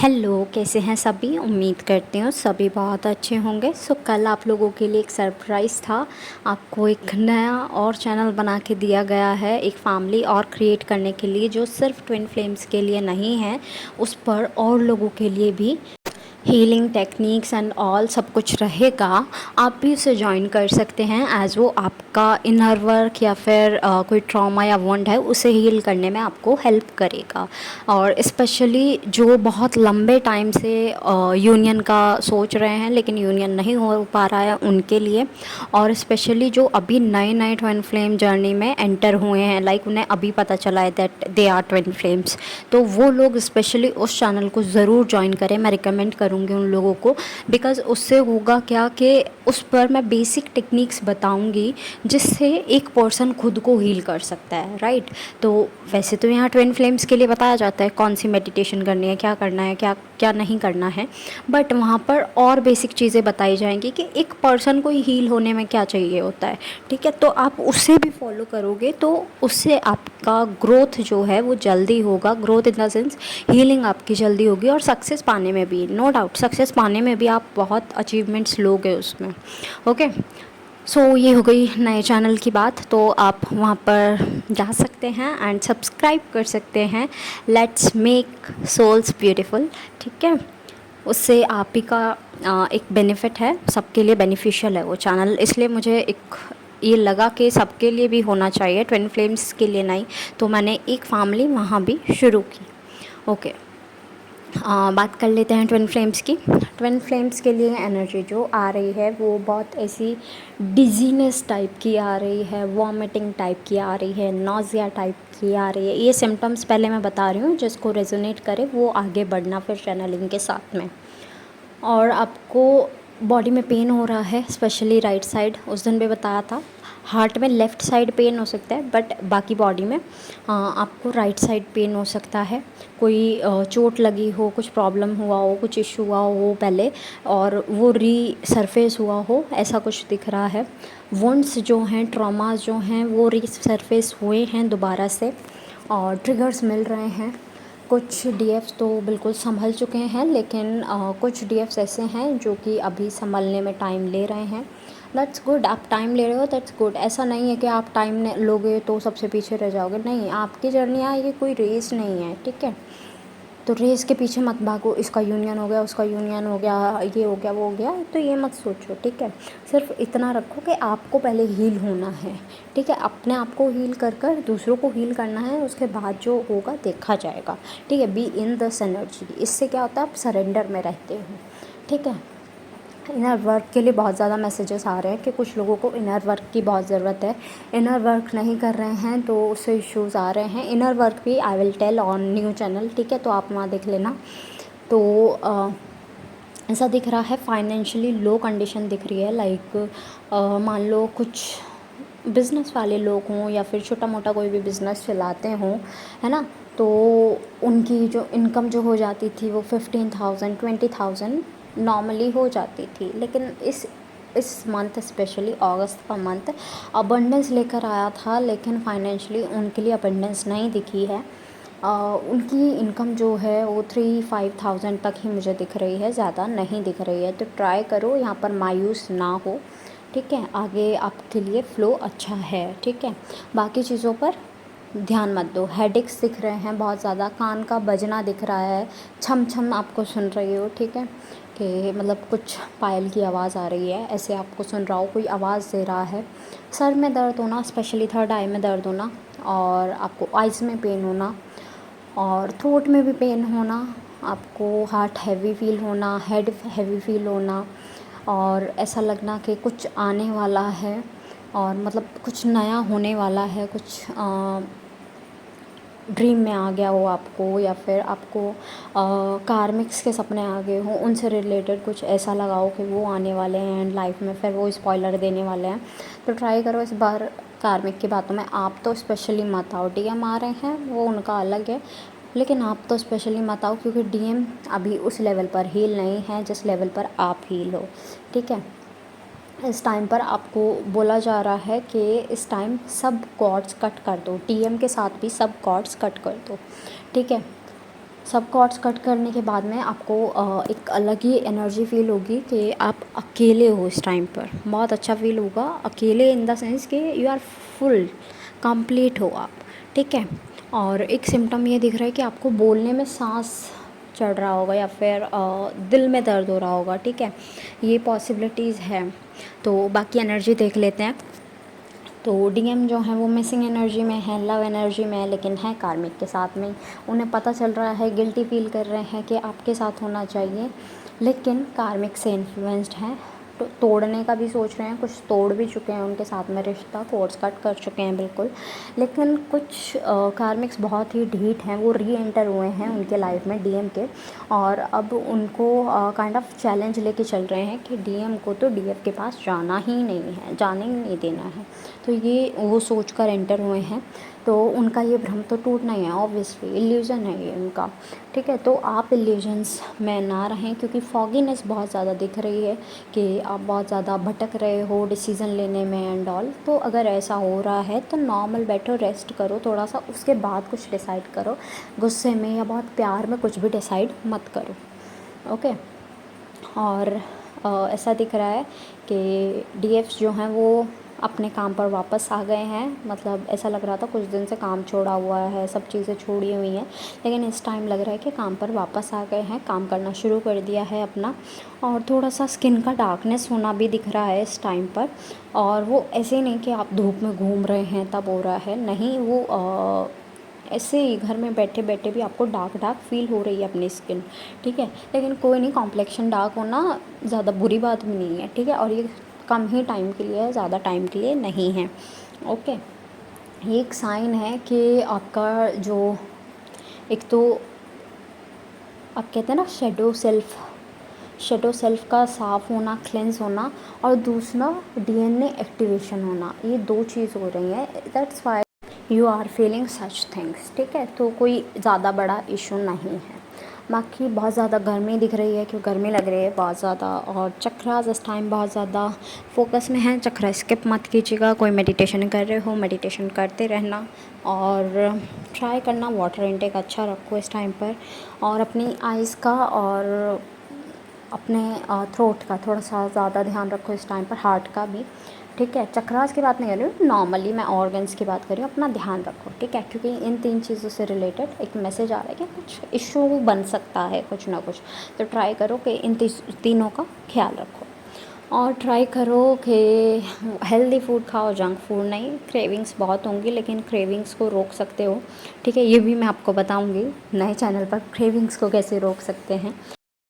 Hello, कैसे हैं सभी। उम्मीद करती हूँ सभी बहुत अच्छे होंगे। कल आप लोगों के लिए एक सरप्राइज़ था। आपको एक नया और चैनल बना के दिया गया है, एक फैमिली और क्रिएट करने के लिए, जो सिर्फ ट्विन फ्लेम्स के लिए नहीं है, उस पर और लोगों के लिए भी हीलिंग टेक्निक्स एंड ऑल सब कुछ रहेगा। आप भी उसे ज्वाइन कर सकते हैं, एज़ वो आपका इनर वर्क या फिर कोई ट्रॉमा या वॉन्ड है उसे हील करने में आपको हेल्प करेगा। और स्पेशली जो बहुत लंबे टाइम से यूनियन का सोच रहे हैं लेकिन यूनियन नहीं हो पा रहा है उनके लिए, और स्पेशली जो अभी नए नए ट्विन फ्लेम जर्नी में एंटर हुए हैं, लाइक उन्हें अभी पता चला है that they are twin flames, तो वो लोग स्पेशली उस चैनल को ज़रूर ज्वाइन करें। मैं रिकमेंड करूँगी उन लोगों को, बिकॉज़ उससे होगा क्या कि उस पर मैं बेसिक टेक्निक्स बताऊँगी जिससे एक पर्सन खुद को हील कर सकता है, राइट। तो वैसे तो यहाँ ट्विन फ्लेम्स के लिए बताया जाता है कौन सी मेडिटेशन करनी है, क्या करना है, क्या क्या नहीं करना है, बट वहाँ पर और बेसिक चीज़ें बताई जाएंगी कि एक पर्सन को हील होने में क्या चाहिए होता है, ठीक है। तो आप उसे भी फॉलो करोगे तो उससे आपका ग्रोथ जो है वो जल्दी होगा। Growth in the sense healing आपकी जल्दी होगी, और सक्सेस पाने में भी, नो डाउट सक्सेस पाने में भी आप बहुत अचीवमेंट्स लोगे उसमें। ओके, ये हो गई नए चैनल की बात। तो आप वहाँ पर जा सकते हैं एंड सब्सक्राइब कर सकते हैं। लेट्स मेक सोल्स ब्यूटीफुल, ठीक है। उससे आप ही का एक बेनिफिट है, सबके लिए बेनिफिशियल है वो चैनल, इसलिए मुझे एक ये लगा कि सबके लिए भी होना चाहिए, ट्विन फ्लेम्स के लिए नहीं। तो मैंने एक फैमिली वहाँ भी शुरू की। ओके, बात कर लेते हैं ट्विन फ्लेम्स की। ट्विन फ्लेम्स के लिए एनर्जी जो आ रही है वो बहुत ऐसी डिजीनेस टाइप की आ रही है, वॉमिटिंग टाइप की आ रही है, नॉजिया टाइप की आ रही है। ये सिम्टम्स पहले मैं बता रही हूँ, जिसको रेजोनेट करे वो आगे बढ़ना फिर चैनलिंग के साथ में। और आपको बॉडी में पेन हो रहा है, स्पेशली राइट साइड, उस दिन भी बताया था। हार्ट में लेफ़्ट साइड पेन हो सकता है, बट बाकी बॉडी में आपको राइट साइड पेन हो सकता है। कोई चोट लगी हो, कुछ प्रॉब्लम हुआ हो, कुछ इशू हुआ हो पहले और वो रीसरफेस हुआ हो, ऐसा कुछ दिख रहा है। वुंड्स जो हैं, ट्रॉमास जो हैं, वो रीसरफेस हुए हैं दोबारा से, और ट्रिगर्स मिल रहे हैं। कुछ डीएफ्स तो बिल्कुल संभल चुके हैं, लेकिन कुछ डीएफ्स ऐसे हैं जो कि अभी संभलने में टाइम ले रहे हैं। दैट्स गुड, आप टाइम ले रहे हो, दैट्स गुड। ऐसा नहीं है कि आप टाइम लोगे तो सबसे पीछे रह जाओगे, नहीं। आपकी जर्नी है, ये कोई रेस नहीं है, ठीक है। तो रेस के पीछे मत भागो, इसका यूनियन हो गया, उसका यूनियन हो गया, ये हो गया, वो हो गया, तो ये मत सोचो, ठीक है। सिर्फ इतना रखो कि आपको पहले हील होना है, ठीक है। अपने आप को हील कर कर दूसरों को हील करना है, उसके बाद जो होगा देखा जाएगा, ठीक है। बी इन दिस एनर्जी, इससे क्या होता है, आप सरेंडर में रहते हो, ठीक है। इनर वर्क के लिए बहुत ज़्यादा मैसेजेस आ रहे हैं कि कुछ लोगों को इनर वर्क की बहुत ज़रूरत है। इनर वर्क नहीं कर रहे हैं तो उससे इश्यूज़ आ रहे हैं। इनर वर्क भी I will tell on new channel, ठीक है, तो आप वहाँ देख लेना। तो ऐसा दिख रहा है, फाइनेंशियली लो कंडीशन दिख रही है। लाइक मान लो कुछ बिज़नेस वाले लोग हों या फिर छोटा मोटा कोई भी बिज़नेस चलाते हों, है ना, तो उनकी जो इनकम जो हो जाती थी वो 15,000 20,000 नॉर्मली हो जाती थी, लेकिन इस मंथ स्पेशली अगस्त का मंथ अबंडेंस लेकर आया था, लेकिन फाइनेंशियली उनके लिए अबंडेंस नहीं दिखी है। उनकी इनकम जो है वो 3-5,000 तक ही मुझे दिख रही है, ज़्यादा नहीं दिख रही है। तो ट्राई करो यहाँ पर मायूस ना हो, ठीक है। आगे आपके लिए फ़्लो अच्छा है, ठीक है। बाकी चीज़ों पर ध्यान मत दो। हेडेक्स दिख रहे हैं बहुत ज़्यादा, कान का बजना दिख रहा है, छम छम आपको सुन रही हो, ठीक है, कि मतलब कुछ पायल की आवाज़ आ रही है, ऐसे आपको सुन रहा हो, कोई आवाज़ दे रहा है। सर में दर्द होना, स्पेशली थर्ड आई में दर्द होना, और आपको आइज़ में पेन होना, और थ्रोट में भी पेन होना, आपको हार्ट हैवी फील होना, हेड हैवी फील होना, और ऐसा लगना कि कुछ आने वाला है, और मतलब कुछ नया होने वाला है, कुछ ड्रीम में आ गया हो आपको, या फिर आपको कार्मिक्स के सपने आ गए हों, उनसे रिलेटेड कुछ ऐसा लगाओ कि वो आने वाले हैं लाइफ में, फिर वो स्पॉइलर देने वाले हैं। तो ट्राई करो इस बार कार्मिक की बातों में आप तो स्पेशली मत आओ। डीएम आ रहे हैं वो उनका अलग है, लेकिन आप तो स्पेशली मत आओ, क्योंकि डीएम अभी उस लेवल पर हील नहीं है जिस लेवल पर आप हील हो, ठीक है। इस टाइम पर आपको बोला जा रहा है कि इस टाइम सब कॉर्ड्स कट कर दो, डीएम के साथ भी सब कॉर्ड्स कट कर दो, ठीक है। सब कॉर्ड्स कट करने के बाद में आपको एक अलग ही एनर्जी फ़ील होगी कि आप अकेले हो इस टाइम पर। बहुत अच्छा फ़ील होगा, अकेले इन द सेंस कि यू आर फुल कंप्लीट हो आप, ठीक है। और एक सिम्टम ये दिख रहा है कि आपको बोलने में सांस चढ़ रहा होगा या फिर दिल में दर्द हो रहा होगा, ठीक है। ये पॉसिबिलिटीज़ है। तो बाकी एनर्जी देख लेते हैं। तो डीएम जो है वो मिसिंग एनर्जी में है, लव एनर्जी में है, लेकिन है कार्मिक के साथ में। उन्हें पता चल रहा है, गिल्टी फील कर रहे हैं कि आपके साथ होना चाहिए, लेकिन कार्मिक से इन्फ्लुएंस्ड हैं। तो तोड़ने का भी सोच रहे हैं, कुछ तोड़ भी चुके हैं उनके साथ में रिश्ता, कोर्स कट कर चुके हैं बिल्कुल। लेकिन कुछ कार्मिक्स बहुत ही ढीठ हैं, वो री एंटर हुए हैं उनके लाइफ में डीएम के, और अब उनको काइंड ऑफ चैलेंज लेके चल रहे हैं कि डीएम को तो डीएफ के पास जाना ही नहीं है, जाने ही नहीं देना है। तो ये वो सोच कर एंटर हुए हैं। तो उनका ये भ्रम तो टूटना ही है, ऑब्वियसली इल्यूज़न है ये उनका, ठीक है। तो आप इल्यूजन्स में ना रहें, क्योंकि फॉगीनेस बहुत ज़्यादा दिख रही है कि आप बहुत ज़्यादा भटक रहे हो डिसीज़न लेने में एंड ऑल। तो अगर ऐसा हो रहा है तो नॉर्मल बैठो, रेस्ट करो थोड़ा सा, उसके बाद कुछ डिसाइड करो। गुस्से में या बहुत प्यार में कुछ भी डिसाइड मत करो, ओके। और ऐसा दिख रहा है कि डीएफ्स जो हैं वो अपने काम पर वापस आ गए हैं। मतलब ऐसा लग रहा था कुछ दिन से काम छोड़ा हुआ है, सब चीज़ें छोड़ी हुई हैं, लेकिन इस टाइम लग रहा है कि काम पर वापस आ गए हैं, काम करना शुरू कर दिया है अपना। और थोड़ा सा स्किन का डार्कनेस होना भी दिख रहा है इस टाइम पर। और वो ऐसे नहीं कि आप धूप में घूम रहे हैं तब हो रहा है, नहीं, वो ऐसे ही घर में बैठे बैठे भी आपको डार्क डार्क फील हो रही है अपनी स्किन, ठीक है। लेकिन कोई नहीं, कॉम्प्लेक्शन डार्क होना ज़्यादा बुरी बात भी नहीं है, ठीक है। और ये कम ही टाइम के लिए है, ज़्यादा टाइम के लिए नहीं है, ओके। ये एक साइन है कि आपका जो, एक तो आप कहते हैं ना शेडो सेल्फ का साफ़ होना, क्लेंस होना, और दूसरा डीएनए एक्टिवेशन होना, ये 2 चीज़ हो रही हैं। That's why you are feeling such things, ठीक है। तो कोई ज़्यादा बड़ा इशू नहीं है। बाकी बहुत ज़्यादा गर्मी दिख रही है, क्यों गर्मी लग रही है बहुत ज़्यादा। और चक्रास इस टाइम बहुत ज़्यादा फोकस में है, चक्रा स्किप मत कीजिएगा। कोई मेडिटेशन कर रहे हो, मेडिटेशन करते रहना, और ट्राई करना वाटर इनटेक अच्छा रखो इस टाइम पर। और अपनी आइज़ का और अपने थ्रोट का थोड़ा सा ज़्यादा ध्यान रखो इस टाइम पर, हार्ट का भी, ठीक है। चक्रास की बात नहीं कर रही हूँ, नॉर्मली मैं ऑर्गन्स की बात कर रही हूँ। अपना ध्यान रखो, ठीक है, क्योंकि इन 3 चीज़ों से रिलेटेड एक मैसेज आ रहा है कि कुछ इशू बन सकता है, कुछ ना कुछ। तो ट्राई करो कि इन तीनों का ख्याल रखो, और ट्राई करो कि हेल्दी फूड खाओ, जंक फूड नहीं। क्रेविंग्स बहुत होंगी, लेकिन क्रेविंग्स को रोक सकते हो, ठीक है। ये भी मैं आपको बताऊँगी नए चैनल पर, क्रेविंग्स को कैसे रोक सकते हैं।